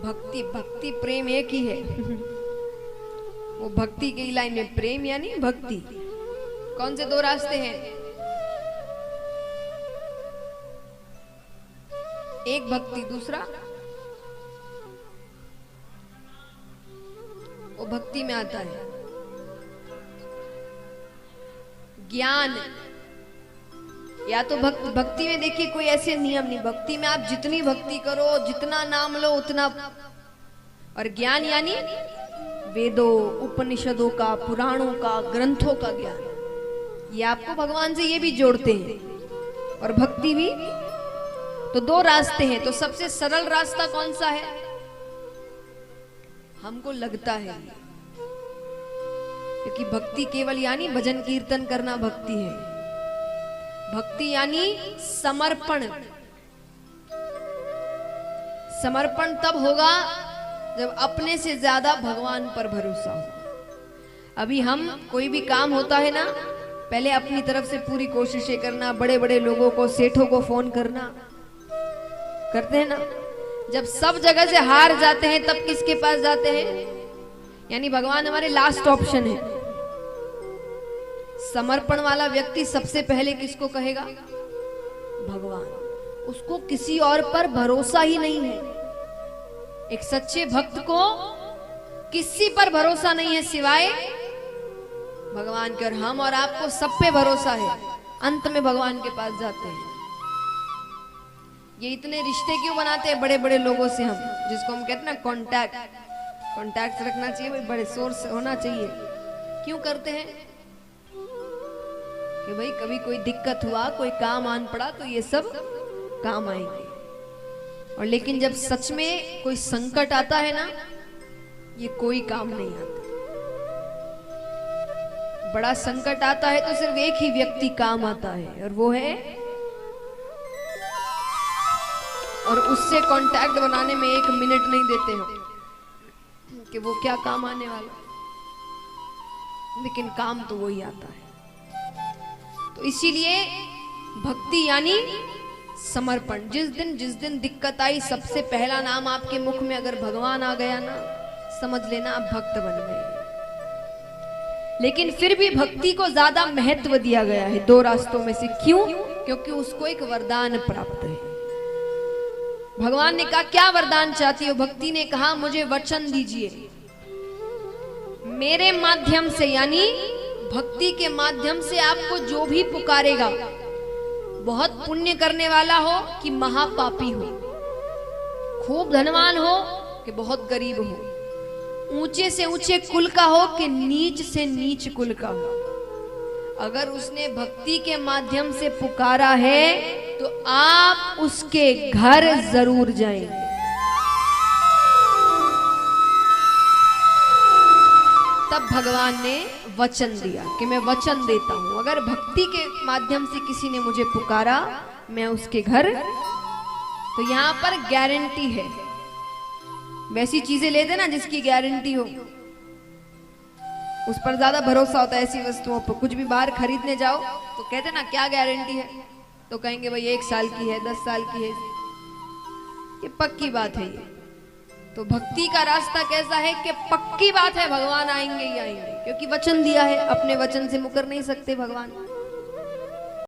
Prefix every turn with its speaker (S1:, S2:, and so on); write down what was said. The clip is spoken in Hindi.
S1: भक्ति भक्ति प्रेम एक ही है। वो भक्ति की लाइन में प्रेम यानी भक्ति। कौन से दो रास्ते हैं? एक भक्ति, दूसरा वो भक्ति में आता है ज्ञान। या तो भक्ति में देखिए कोई ऐसे नियम नहीं, भक्ति में आप जितनी भक्ति करो, जितना नाम लो उतना। और ज्ञान यानी वेदों, उपनिषदों का, पुराणों का, ग्रंथों का ज्ञान। ये आपको भगवान से ये भी जोड़ते हैं। और भक्ति भी। तो दो रास्ते हैं। तो सबसे सरल रास्ता कौन सा है? हमको लगता है, क्योंकि भक्ति केवल यानी भजन कीर्तन करना भक्ति है। भक्ति यानी समर्पण। समर्पण तब होगा जब अपने से ज्यादा भगवान पर भरोसा हो। अभी हम कोई भी काम होता है ना, पहले अपनी तरफ से पूरी कोशिशें करना, बड़े बड़े लोगों को, सेठों को फोन करना, करते हैं ना। जब सब जगह से हार जाते हैं तब किसके पास जाते हैं? यानी भगवान हमारे लास्ट ऑप्शन है। समर्पण वाला व्यक्ति सबसे पहले किसको कहेगा? भगवान। उसको किसी और पर भरोसा ही नहीं है। एक सच्चे भक्त को किसी पर भरोसा नहीं है सिवाय भगवान के। और हम और आपको सब पे भरोसा है। अंत में भगवान के पास जाते हैं। ये इतने रिश्ते क्यों बनाते हैं बड़े बड़े लोगों से हम, जिसको हम कहते हैं ना कॉन्टैक्ट रखना चाहिए भाई, बड़े सोर्स होना चाहिए। क्यों करते हैं? कि भाई कभी कोई दिक्कत हुआ, कोई काम आन पड़ा तो ये सब काम आएंगे। और लेकिन जब सच में कोई संकट आता है ना, ये कोई काम नहीं आता। बड़ा संकट आता है तो सिर्फ एक ही व्यक्ति काम आता है, और वो है, और उससे कांटेक्ट बनाने में 1 मिनट नहीं देते हम कि वो क्या काम आने वाला, लेकिन काम तो वही आता है। तो इसीलिए भक्ति यानी समर्पण। जिस दिन दिक्कत आई, सबसे पहला नाम आपके मुख में अगर भगवान आ गया ना, समझ लेना आप भक्त बन गए। लेकिन फिर भी भक्ति को ज्यादा महत्व दिया गया है 2 रास्तों में से। क्यों? क्योंकि उसको एक वरदान प्राप्त है। भगवान ने कहा क्या वरदान चाहती हो? भक्ति ने कहा मुझे वचन दीजिए, मेरे माध्यम से, यानी भक्ति के माध्यम से आपको जो भी पुकारेगा, बहुत पुण्य करने वाला हो कि महापापी हो, खूब धनवान हो कि बहुत गरीब हो, ऊंचे से ऊंचे कुल का हो कि नीच से नीच कुल का हो, अगर उसने भक्ति के माध्यम से पुकारा है तो आप उसके घर जरूर जाएंगे। तब भगवान ने वचन दिया कि मैं वचन देता हूं, अगर भक्ति के माध्यम से किसी ने मुझे पुकारा, मैं उसके घर। तो यहां पर गारंटी है। वैसी चीजें लेते ना जिसकी गारंटी हो, उस पर ज्यादा भरोसा होता है। ऐसी वस्तुओं पर कुछ भी बाहर खरीदने जाओ तो कहते ना क्या गारंटी है, तो कहेंगे भाई 1 साल की है, 10 साल की है, ये पक्की बात है। ये तो भक्ति का रास्ता कैसा है कि पक्की बात है, भगवान आएंगे ही आएंगे, क्योंकि वचन दिया है। अपने वचन से मुकर नहीं सकते भगवान।